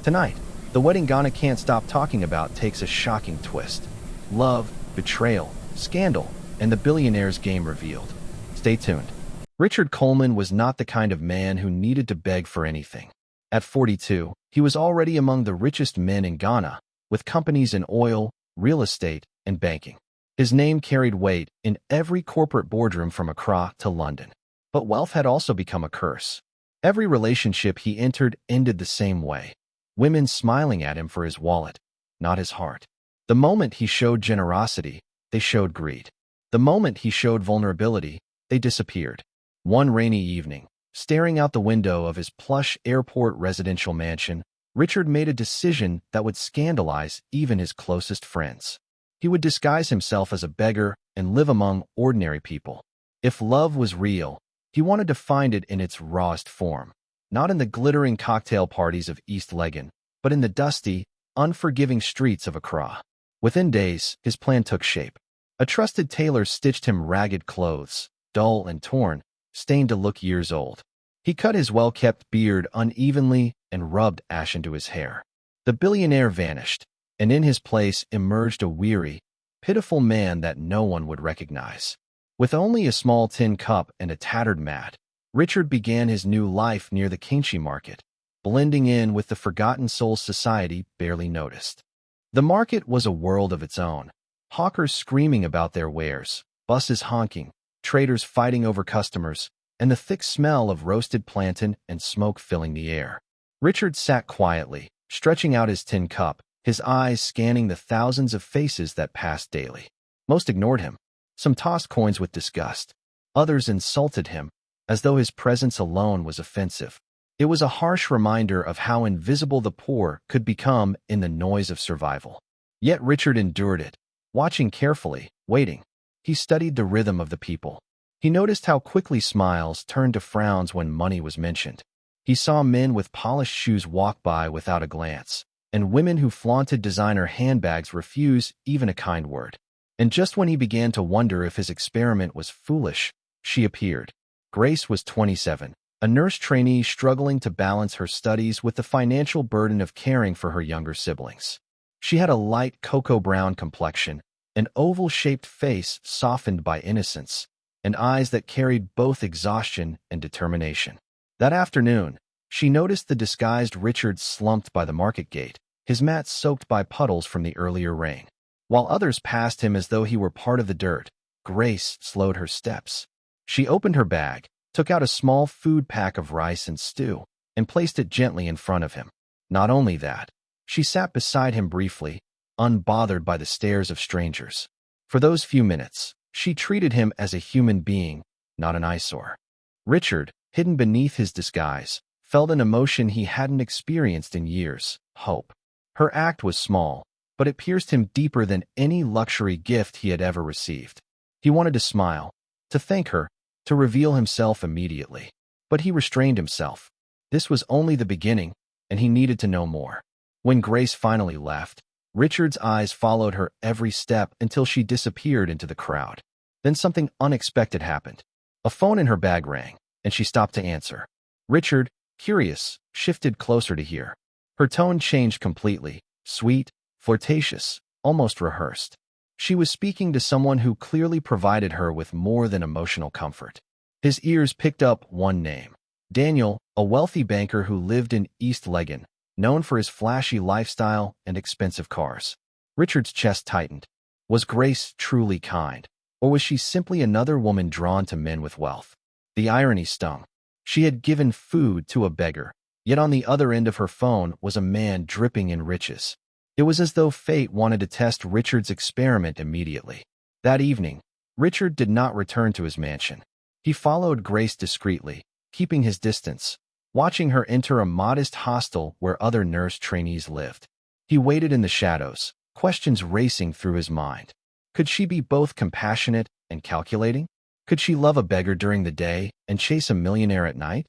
Tonight, the wedding Ghana can't stop talking about takes a shocking twist. Love, betrayal, scandal, and the billionaire's game revealed. Stay tuned. Richard Coleman was not the kind of man who needed to beg for anything. At 42, he was already among the richest men in Ghana, with companies in oil, real estate, and banking. His name carried weight in every corporate boardroom from Accra to London. But wealth had also become a curse. Every relationship he entered ended the same way. Women smiling at him for his wallet, not his heart. The moment he showed generosity, they showed greed. The moment he showed vulnerability, they disappeared. One rainy evening, staring out the window of his plush airport residential mansion, Richard made a decision that would scandalize even his closest friends. He would disguise himself as a beggar and live among ordinary people. If love was real, he wanted to find it in its rawest form, not in the glittering cocktail parties of East Legon, but in the dusty, unforgiving streets of Accra. Within days, his plan took shape. A trusted tailor stitched him ragged clothes, dull and torn, stained to look years old. He cut his well-kept beard unevenly and rubbed ash into his hair. The billionaire vanished, and in his place emerged a weary, pitiful man that no one would recognize. With only a small tin cup and a tattered mat, Richard began his new life near the Kempinski market, blending in with the forgotten souls society barely noticed. The market was a world of its own, hawkers screaming about their wares, buses honking, traders fighting over customers, and the thick smell of roasted plantain and smoke filling the air. Richard sat quietly, stretching out his tin cup, his eyes scanning the thousands of faces that passed daily. Most ignored him. Some tossed coins with disgust. Others insulted him, as though his presence alone was offensive. It was a harsh reminder of how invisible the poor could become in the noise of survival. Yet Richard endured it, watching carefully, waiting. He studied the rhythm of the people. He noticed how quickly smiles turned to frowns when money was mentioned. He saw men with polished shoes walk by without a glance, and women who flaunted designer handbags refuse even a kind word. And just when he began to wonder if his experiment was foolish, she appeared. Grace was 27, a nurse trainee struggling to balance her studies with the financial burden of caring for her younger siblings. She had a light cocoa-brown complexion, an oval-shaped face softened by innocence, and eyes that carried both exhaustion and determination. That afternoon, she noticed the disguised Richard slumped by the market gate, his mat soaked by puddles from the earlier rain. While others passed him as though he were part of the dirt, Grace slowed her steps. She opened her bag, took out a small food pack of rice and stew, and placed it gently in front of him. Not only that, she sat beside him briefly, unbothered by the stares of strangers. For those few minutes, she treated him as a human being, not an eyesore. Richard, hidden beneath his disguise, felt an emotion he hadn't experienced in years: hope. Her act was small, but it pierced him deeper than any luxury gift he had ever received. He wanted to smile, to thank her, to reveal himself immediately. But he restrained himself. This was only the beginning, and he needed to know more. When Grace finally left, Richard's eyes followed her every step until she disappeared into the crowd. Then something unexpected happened. A phone in her bag rang, and she stopped to answer. Richard, curious, shifted closer to hear. Her tone changed completely, sweet, flirtatious, almost rehearsed. She was speaking to someone who clearly provided her with more than emotional comfort. His ears picked up one name: Daniel, a wealthy banker who lived in East Legon, known for his flashy lifestyle and expensive cars. Richard's chest tightened. Was Grace truly kind, or was she simply another woman drawn to men with wealth? The irony stung. She had given food to a beggar, yet on the other end of her phone was a man dripping in riches. It was as though fate wanted to test Richard's experiment immediately. That evening, Richard did not return to his mansion. He followed Grace discreetly, keeping his distance, watching her enter a modest hostel where other nurse trainees lived. He waited in the shadows, questions racing through his mind. Could she be both compassionate and calculating? Could she love a beggar during the day and chase a millionaire at night?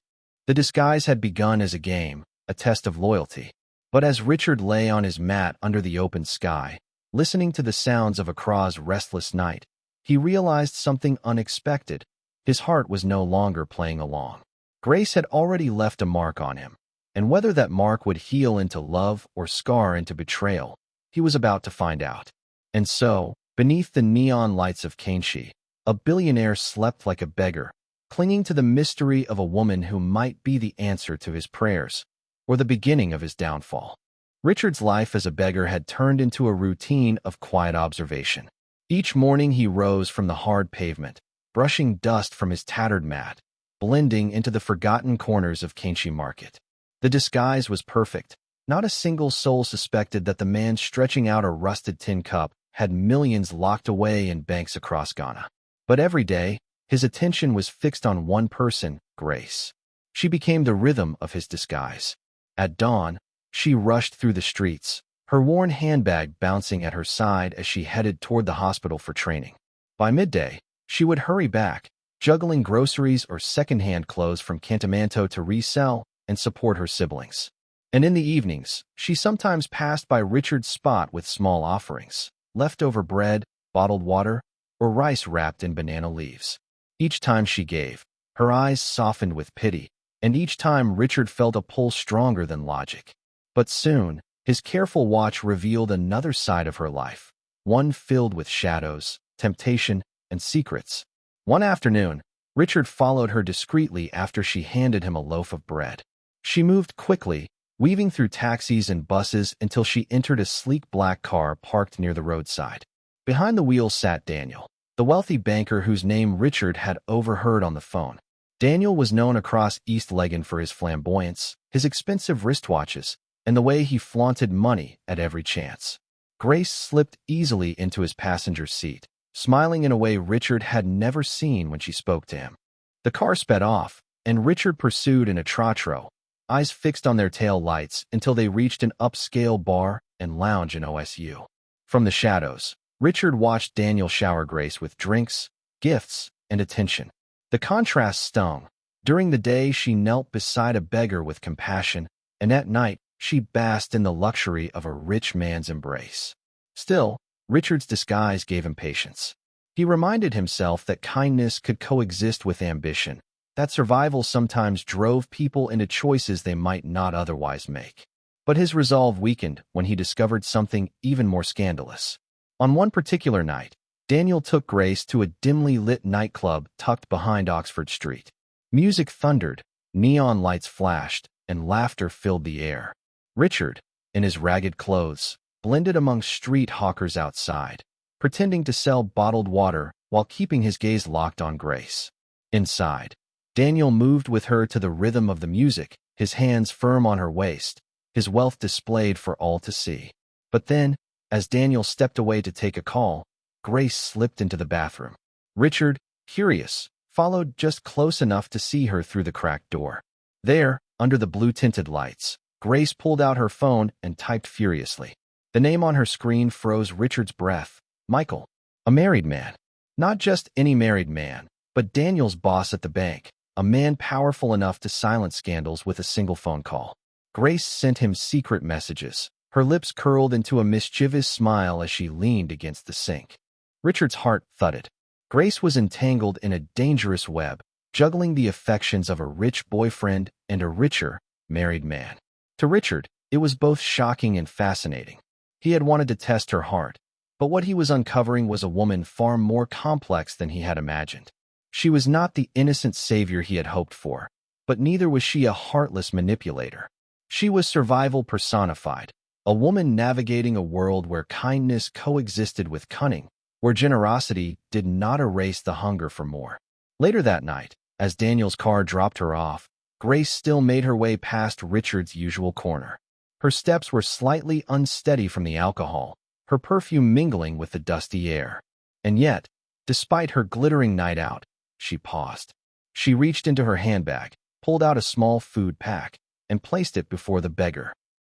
The disguise had begun as a game, a test of loyalty. But as Richard lay on his mat under the open sky, listening to the sounds of Accra's restless night, he realized something unexpected. His heart was no longer playing along. Grace had already left a mark on him. and whether that mark would heal into love or scar into betrayal, he was about to find out. And so, beneath the neon lights of Kempinski, a billionaire slept like a beggar, clinging to the mystery of a woman who might be the answer to his prayers, or the beginning of his downfall. Richard's life as a beggar had turned into a routine of quiet observation. Each morning he rose from the hard pavement, brushing dust from his tattered mat, blending into the forgotten corners of Kempinski Market. The disguise was perfect. Not a single soul suspected that the man stretching out a rusted tin cup had millions locked away in banks across Ghana. But every day, his attention was fixed on one person, Grace. She became the rhythm of his disguise. At dawn, she rushed through the streets, her worn handbag bouncing at her side as she headed toward the hospital for training. By midday, she would hurry back, juggling groceries or second-hand clothes from Cantamanto to resell and support her siblings. And in the evenings, she sometimes passed by Richard's spot with small offerings, leftover bread, bottled water, or rice wrapped in banana leaves. Each time she gave, her eyes softened with pity, and each time Richard felt a pull stronger than logic. But soon, his careful watch revealed another side of her life, one filled with shadows, temptation, and secrets. One afternoon, Richard followed her discreetly after she handed him a loaf of bread. She moved quickly, weaving through taxis and buses until she entered a sleek black car parked near the roadside. Behind the wheel sat Daniel, the wealthy banker whose name Richard had overheard on the phone. Daniel was known across East Legon for his flamboyance, his expensive wristwatches, and the way he flaunted money at every chance. Grace slipped easily into his passenger seat, smiling in a way Richard had never seen when she spoke to him. The car sped off, and Richard pursued in a trotro, eyes fixed on their tail lights until they reached an upscale bar and lounge in OSU. From the shadows, Richard watched Daniel shower Grace with drinks, gifts, and attention. The contrast stung. During the day, she knelt beside a beggar with compassion, and at night, she basked in the luxury of a rich man's embrace. Still, Richard's disguise gave him patience. He reminded himself that kindness could coexist with ambition, that survival sometimes drove people into choices they might not otherwise make. But his resolve weakened when he discovered something even more scandalous. On one particular night, Daniel took Grace to a dimly lit nightclub tucked behind Oxford Street. Music thundered, neon lights flashed, and laughter filled the air. Richard, in his ragged clothes, blended among street hawkers outside, pretending to sell bottled water while keeping his gaze locked on Grace. Inside, Daniel moved with her to the rhythm of the music, his hands firm on her waist, his wealth displayed for all to see. But then, as Daniel stepped away to take a call, Grace slipped into the bathroom. Richard, curious, followed just close enough to see her through the cracked door. There, under the blue-tinted lights, Grace pulled out her phone and typed furiously. The name on her screen froze Richard's breath. Michael, a married man. Not just any married man, but Daniel's boss at the bank, a man powerful enough to silence scandals with a single phone call. Grace sent him secret messages, her lips curled into a mischievous smile as she leaned against the sink. Richard's heart thudded. Grace was entangled in a dangerous web, juggling the affections of a rich boyfriend and a richer, married man. To Richard, it was both shocking and fascinating. He had wanted to test her heart, but what he was uncovering was a woman far more complex than he had imagined. She was not the innocent savior he had hoped for, but neither was she a heartless manipulator. She was survival personified, a woman navigating a world where kindness coexisted with cunning, where generosity did not erase the hunger for more. Later that night, as Daniel's car dropped her off, Grace still made her way past Richard's usual corner. Her steps were slightly unsteady from the alcohol, her perfume mingling with the dusty air. And yet, despite her glittering night out, she paused. She reached into her handbag, pulled out a small food pack, and placed it before the beggar.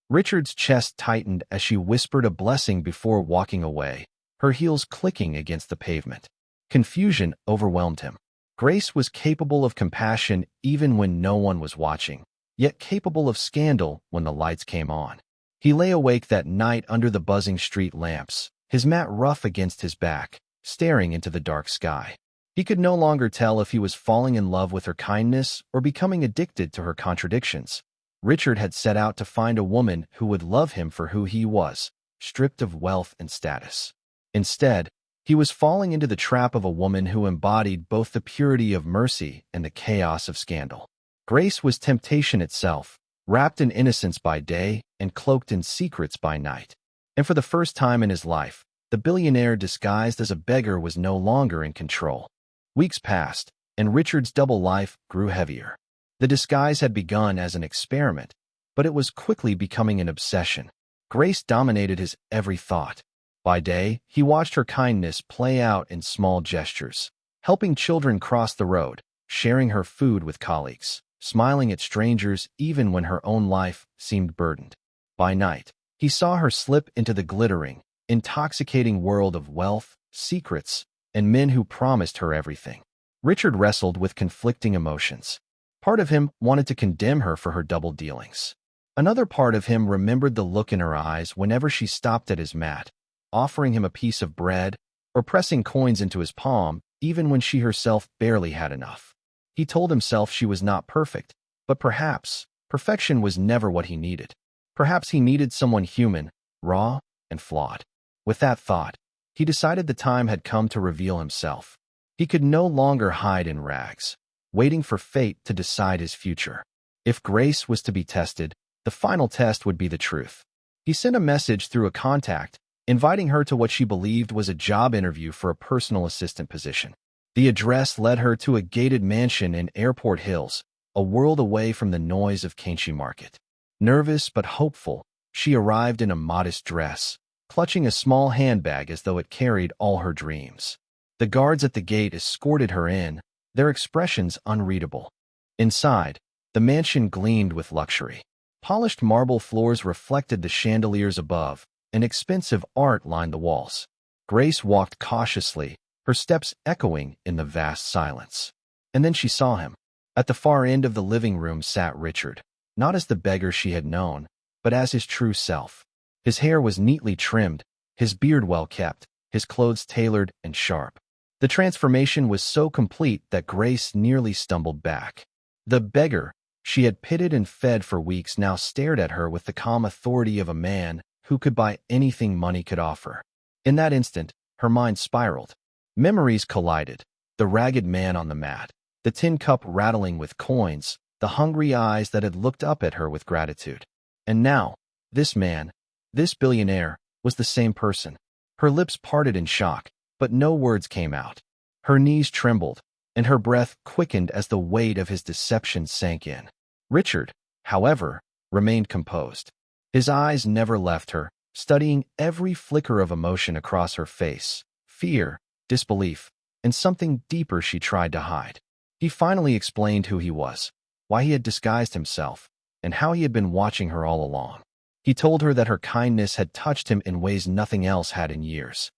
Richard's chest tightened as she whispered a blessing before walking away, her heels clicking against the pavement. Confusion overwhelmed him. Grace was capable of compassion even when no one was watching, yet capable of scandal when the lights came on. He lay awake that night under the buzzing street lamps, his mat rough against his back, staring into the dark sky. He could no longer tell if he was falling in love with her kindness or becoming addicted to her contradictions. Richard had set out to find a woman who would love him for who he was, stripped of wealth and status. Instead, he was falling into the trap of a woman who embodied both the purity of mercy and the chaos of scandal. Grace was temptation itself, wrapped in innocence by day and cloaked in secrets by night. And for the first time in his life, the billionaire disguised as a beggar was no longer in control. Weeks passed, and Richard's double life grew heavier. The disguise had begun as an experiment, but it was quickly becoming an obsession. Grace dominated his every thought. By day, he watched her kindness play out in small gestures, helping children cross the road, sharing her food with colleagues, smiling at strangers even when her own life seemed burdened. By night, he saw her slip into the glittering, intoxicating world of wealth, secrets, and men who promised her everything. Richard wrestled with conflicting emotions. Part of him wanted to condemn her for her double dealings. Another part of him remembered the look in her eyes whenever she stopped at his mat, offering him a piece of bread or pressing coins into his palm, even when she herself barely had enough. He told himself she was not perfect, but perhaps perfection was never what he needed. Perhaps he needed someone human, raw, and flawed. With that thought, he decided the time had come to reveal himself. He could no longer hide in rags, waiting for fate to decide his future. If Grace was to be tested, the final test would be the truth. He sent a message through a contact, inviting her to what she believed was a job interview for a personal assistant position. The address led her to a gated mansion in Airport Hills, a world away from the noise of Kempinski Market. Nervous but hopeful, she arrived in a modest dress, clutching a small handbag as though it carried all her dreams. The guards at the gate escorted her in, their expressions unreadable. Inside, the mansion gleamed with luxury. Polished marble floors reflected the chandeliers above, and expensive art lined the walls. Grace walked cautiously, her steps echoing in the vast silence. And then she saw him. At the far end of the living room sat Richard, not as the beggar she had known, but as his true self. His hair was neatly trimmed, his beard well kept, his clothes tailored and sharp. The transformation was so complete that Grace nearly stumbled back. The beggar she had pitted and fed for weeks now stared at her with the calm authority of a man who could buy anything money could offer. In that instant, her mind spiraled. Memories collided. The ragged man on the mat, the tin cup rattling with coins, the hungry eyes that had looked up at her with gratitude. And now, this man, this billionaire, was the same person. Her lips parted in shock, but no words came out. Her knees trembled, and her breath quickened as the weight of his deception sank in. Richard, however, remained composed. His eyes never left her, studying every flicker of emotion across her face, fear, disbelief, and something deeper she tried to hide. He finally explained who he was, why he had disguised himself, and how he had been watching her all along. He told her that her kindness had touched him in ways nothing else had in years.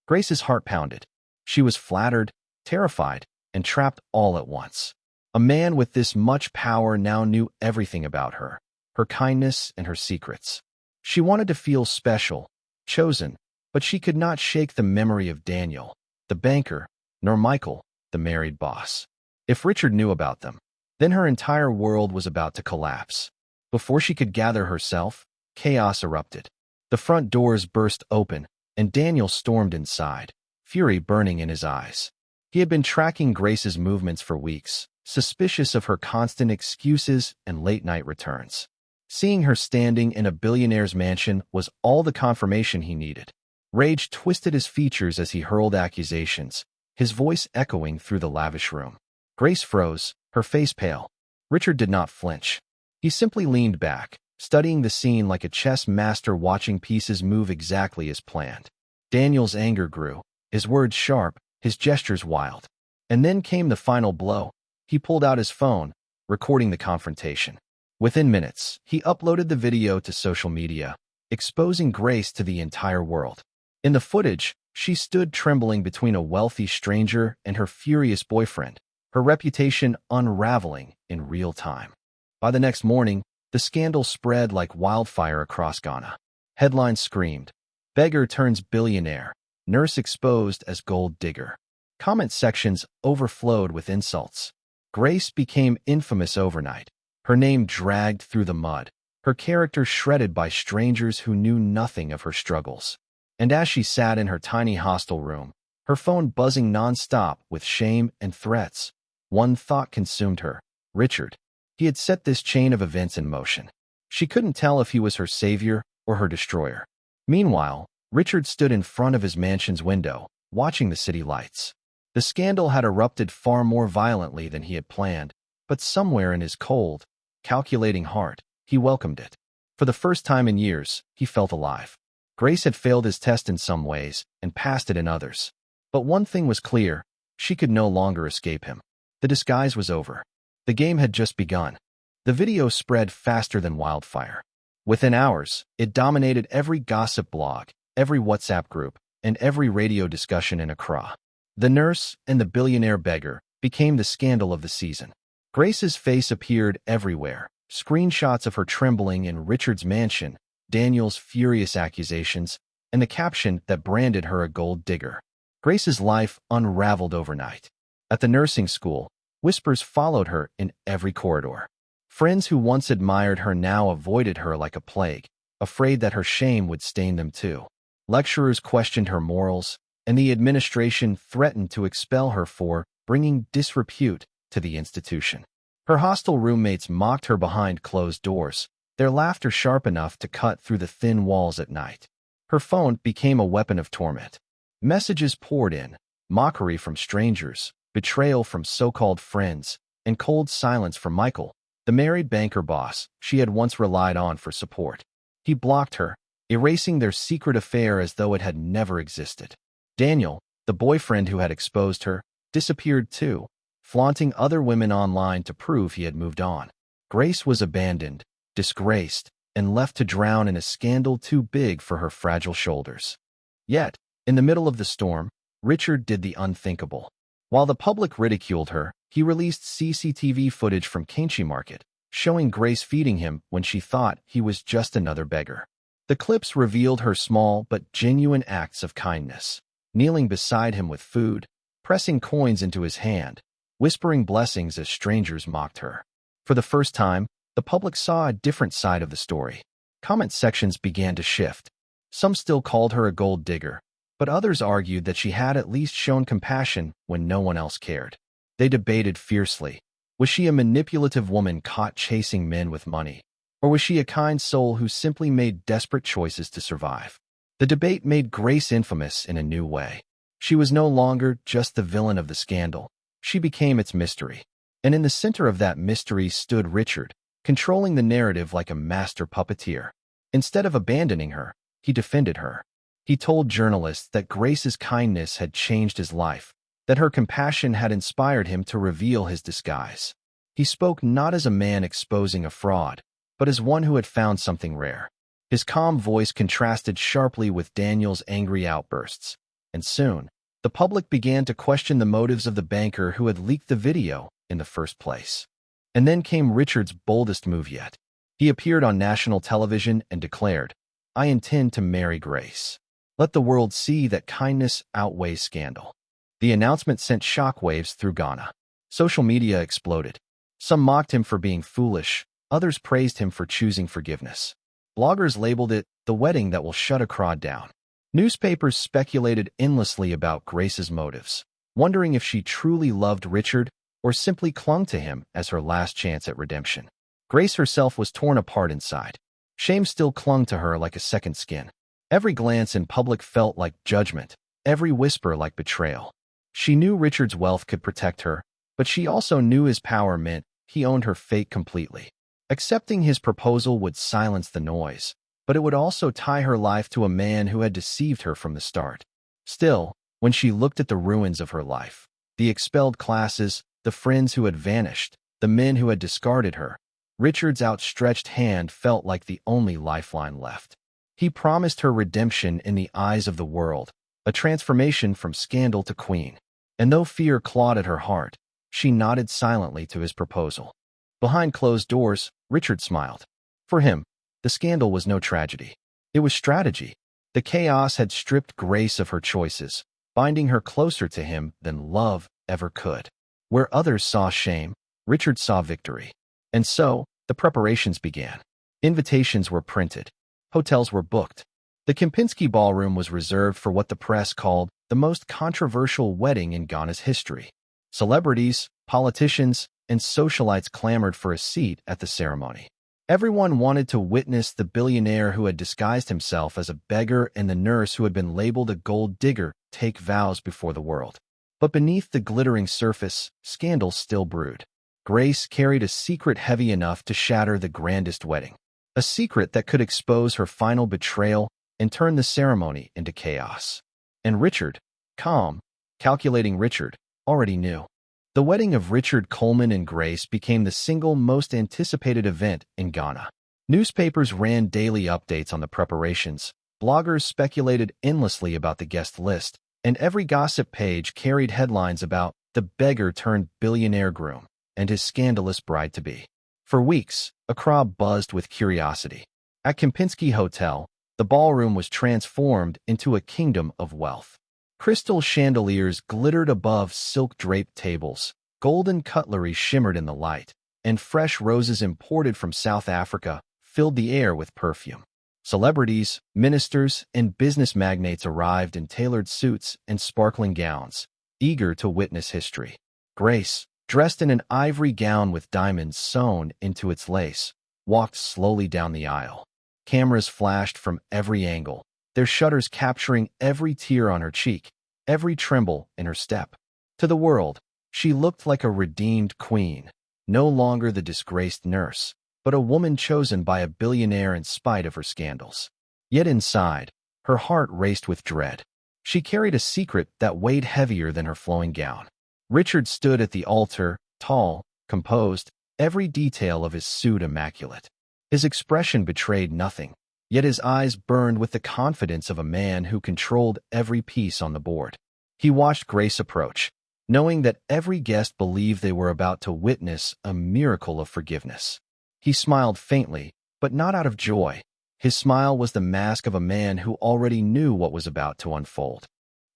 Grace's heart pounded. She was flattered, terrified, and trapped all at once. A man with this much power now knew everything about her, her kindness and her secrets. She wanted to feel special, chosen, but she could not shake the memory of Daniel, the banker, nor Michael, the married boss. If Richard knew about them, then her entire world was about to collapse. Before she could gather herself, chaos erupted. The front doors burst open, and Daniel stormed inside, fury burning in his eyes. He had been tracking Grace's movements for weeks, suspicious of her constant excuses and late-night returns. Seeing her standing in a billionaire's mansion was all the confirmation he needed. Rage twisted his features as he hurled accusations, his voice echoing through the lavish room. Grace froze, her face pale. Richard did not flinch. He simply leaned back, studying the scene like a chess master watching pieces move exactly as planned. Daniel's anger grew, his words sharp, his gestures wild. And then came the final blow. He pulled out his phone, recording the confrontation. Within minutes, he uploaded the video to social media, exposing Grace to the entire world. In the footage, she stood trembling between a wealthy stranger and her furious boyfriend, her reputation unraveling in real time. By the next morning, the scandal spread like wildfire across Ghana. Headlines screamed, "Beggar turns billionaire, nurse exposed as gold digger." Comment sections overflowed with insults. Grace became infamous overnight. Her name dragged through the mud, her character shredded by strangers who knew nothing of her struggles. And as she sat in her tiny hostel room, her phone buzzing nonstop with shame and threats, one thought consumed her: Richard. He had set this chain of events in motion. She couldn't tell if he was her savior or her destroyer. Meanwhile, Richard stood in front of his mansion's window, watching the city lights. The scandal had erupted far more violently than he had planned, but somewhere in his cold, calculating heart, he welcomed it. For the first time in years, he felt alive. Grace had failed his test in some ways and passed it in others. But one thing was clear: she could no longer escape him. The disguise was over. The game had just begun. The video spread faster than wildfire. Within hours, it dominated every gossip blog, every WhatsApp group, and every radio discussion in Accra. The nurse and the billionaire beggar became the scandal of the season. Grace's face appeared everywhere: screenshots of her trembling in Richard's mansion, Daniel's furious accusations, and the caption that branded her a gold digger. Grace's life unraveled overnight. At the nursing school, whispers followed her in every corridor. Friends who once admired her now avoided her like a plague, afraid that her shame would stain them too. Lecturers questioned her morals, and the administration threatened to expel her for bringing disrepute to the institution. Her hostel roommates mocked her behind closed doors, their laughter sharp enough to cut through the thin walls at night. Her phone became a weapon of torment. Messages poured in: mockery from strangers, betrayal from so-called friends, and cold silence from Michael, the married banker boss she had once relied on for support. He blocked her, erasing their secret affair as though it had never existed. Daniel, the boyfriend who had exposed her, disappeared too, flaunting other women online to prove he had moved on. Grace was abandoned, disgraced, and left to drown in a scandal too big for her fragile shoulders. Yet, in the middle of the storm, Richard did the unthinkable. While the public ridiculed her, he released CCTV footage from Kempinski Market, showing Grace feeding him when she thought he was just another beggar. The clips revealed her small but genuine acts of kindness, kneeling beside him with food, pressing coins into his hand, whispering blessings as strangers mocked her. For the first time, the public saw a different side of the story. Comment sections began to shift. Some still called her a gold digger, but others argued that she had at least shown compassion when no one else cared. They debated fiercely. Was she a manipulative woman caught chasing men with money? Or was she a kind soul who simply made desperate choices to survive? The debate made Grace infamous in a new way. She was no longer just the villain of the scandal. She became its mystery. And in the center of that mystery stood Richard, controlling the narrative like a master puppeteer. Instead of abandoning her, he defended her. He told journalists that Grace's kindness had changed his life, that her compassion had inspired him to reveal his disguise. He spoke not as a man exposing a fraud, but as one who had found something rare. His calm voice contrasted sharply with Daniel's angry outbursts, and soon, the public began to question the motives of the banker who had leaked the video in the first place. And then came Richard's boldest move yet. He appeared on national television and declared, "I intend to marry Grace. Let the world see that kindness outweighs scandal." The announcement sent shockwaves through Ghana. Social media exploded. Some mocked him for being foolish, others praised him for choosing forgiveness. Bloggers labeled it the wedding that will shut Accra down. Newspapers speculated endlessly about Grace's motives, wondering if she truly loved Richard or simply clung to him as her last chance at redemption. Grace herself was torn apart inside. Shame still clung to her like a second skin. Every glance in public felt like judgment, every whisper like betrayal. She knew Richard's wealth could protect her, but she also knew his power meant he owned her fate completely. Accepting his proposal would silence the noise, but it would also tie her life to a man who had deceived her from the start. Still, when she looked at the ruins of her life, the expelled classes, the friends who had vanished, the men who had discarded her, Richard's outstretched hand felt like the only lifeline left. He promised her redemption in the eyes of the world, a transformation from scandal to queen. And though fear clawed at her heart, she nodded silently to his proposal. Behind closed doors, Richard smiled. For him, the scandal was no tragedy. It was strategy. The chaos had stripped Grace of her choices, binding her closer to him than love ever could. Where others saw shame, Richard saw victory. And so, The preparations began. Invitations were printed. Hotels were booked. The Kempinski ballroom was reserved for what the press called the most controversial wedding in Ghana's history. Celebrities, politicians, and socialites clamored for a seat at the ceremony. Everyone wanted to witness the billionaire who had disguised himself as a beggar and the nurse who had been labeled a gold digger take vows before the world. But beneath the glittering surface, scandal still brewed. Grace carried a secret heavy enough to shatter the grandest wedding. A secret that could expose her final betrayal and turn the ceremony into chaos. And Richard, calm, calculating Richard, already knew. The wedding of Richard Coleman and Grace became the single most anticipated event in Ghana. Newspapers ran daily updates on the preparations, bloggers speculated endlessly about the guest list, and every gossip page carried headlines about the beggar-turned-billionaire groom and his scandalous bride-to-be. For weeks, Accra buzzed with curiosity. At Kempinski Hotel, the ballroom was transformed into a kingdom of wealth. Crystal chandeliers glittered above silk-draped tables, golden cutlery shimmered in the light, and fresh roses imported from South Africa filled the air with perfume. Celebrities, ministers, and business magnates arrived in tailored suits and sparkling gowns, eager to witness history. Grace, dressed in an ivory gown with diamonds sewn into its lace, walked slowly down the aisle. Cameras flashed from every angle, their shutters capturing every tear on her cheek, every tremble in her step. To the world, she looked like a redeemed queen, no longer the disgraced nurse, but a woman chosen by a billionaire in spite of her scandals. Yet inside, her heart raced with dread. She carried a secret that weighed heavier than her flowing gown. Richard stood at the altar, tall, composed, every detail of his suit immaculate. His expression betrayed nothing, yet his eyes burned with the confidence of a man who controlled every piece on the board. He watched Grace approach, knowing that every guest believed they were about to witness a miracle of forgiveness. He smiled faintly, but not out of joy. His smile was the mask of a man who already knew what was about to unfold.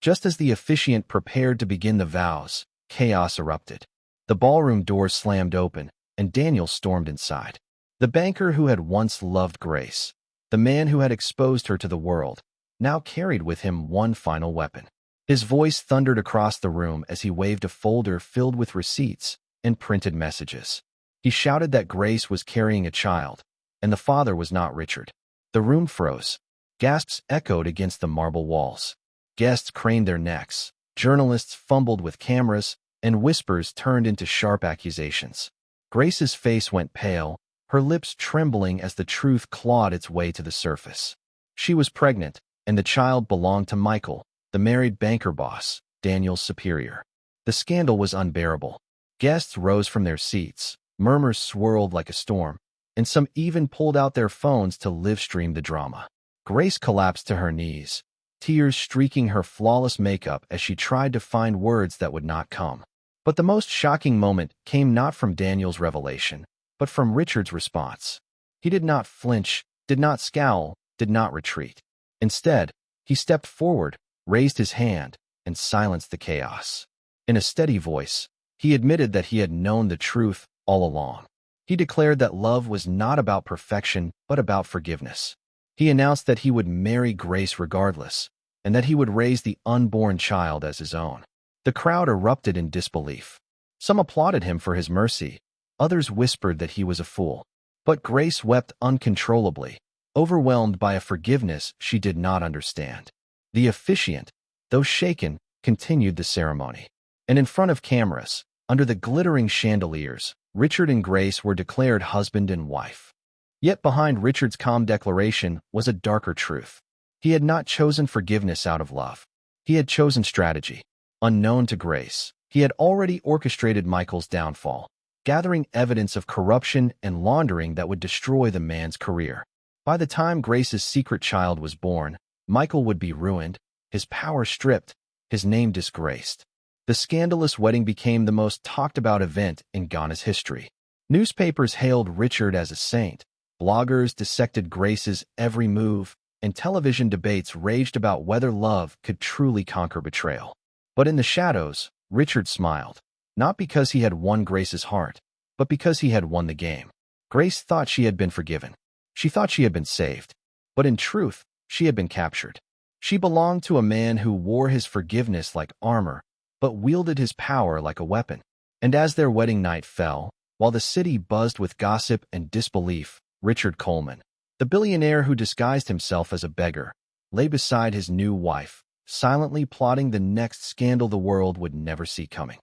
Just as the officiant prepared to begin the vows, chaos erupted. The ballroom doors slammed open, and Daniel stormed inside. The banker who had once loved Grace, the man who had exposed her to the world, now carried with him one final weapon. His voice thundered across the room as he waved a folder filled with receipts and printed messages. He shouted that Grace was carrying a child, and the father was not Richard. The room froze. Gasps echoed against the marble walls. Guests craned their necks. Journalists fumbled with cameras, and whispers turned into sharp accusations. Grace's face went pale, her lips trembling as the truth clawed its way to the surface. She was pregnant, and the child belonged to Michael, the married banker boss, Daniel's superior. The scandal was unbearable. Guests rose from their seats, murmurs swirled like a storm, and some even pulled out their phones to live-stream the drama. Grace collapsed to her knees, tears streaking her flawless makeup as she tried to find words that would not come. But the most shocking moment came not from Daniel's revelation, but from Richard's response. He did not flinch, did not scowl, did not retreat. Instead, he stepped forward, raised his hand, and silenced the chaos. In a steady voice, he admitted that he had known the truth all along. He declared that love was not about perfection, but about forgiveness. He announced that he would marry Grace regardless, and that he would raise the unborn child as his own. The crowd erupted in disbelief. Some applauded him for his mercy, others whispered that he was a fool. But Grace wept uncontrollably, overwhelmed by a forgiveness she did not understand. The officiant, though shaken, continued the ceremony. And in front of cameras, under the glittering chandeliers, Richard and Grace were declared husband and wife. Yet behind Richard's calm declaration was a darker truth. He had not chosen forgiveness out of love. He had chosen strategy. Unknown to Grace, he had already orchestrated Michael's downfall, gathering evidence of corruption and laundering that would destroy the man's career. By the time Grace's secret child was born, Michael would be ruined, his power stripped, his name disgraced. The scandalous wedding became the most talked-about event in Ghana's history. Newspapers hailed Richard as a saint, bloggers dissected Grace's every move, and television debates raged about whether love could truly conquer betrayal. But in the shadows, Richard smiled, not because he had won Grace's heart, but because he had won the game. Grace thought she had been forgiven. She thought she had been saved. But in truth, she had been captured. She belonged to a man who wore his forgiveness like armor, but wielded his power like a weapon. And as their wedding night fell, while the city buzzed with gossip and disbelief, Richard Coleman, the billionaire who disguised himself as a beggar, lay beside his new wife, silently plotting the next scandal the world would never see coming.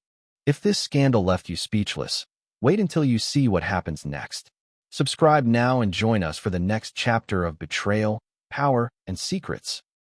If this scandal left you speechless, wait until you see what happens next. Subscribe now and join us for the next chapter of betrayal, power, and secrets.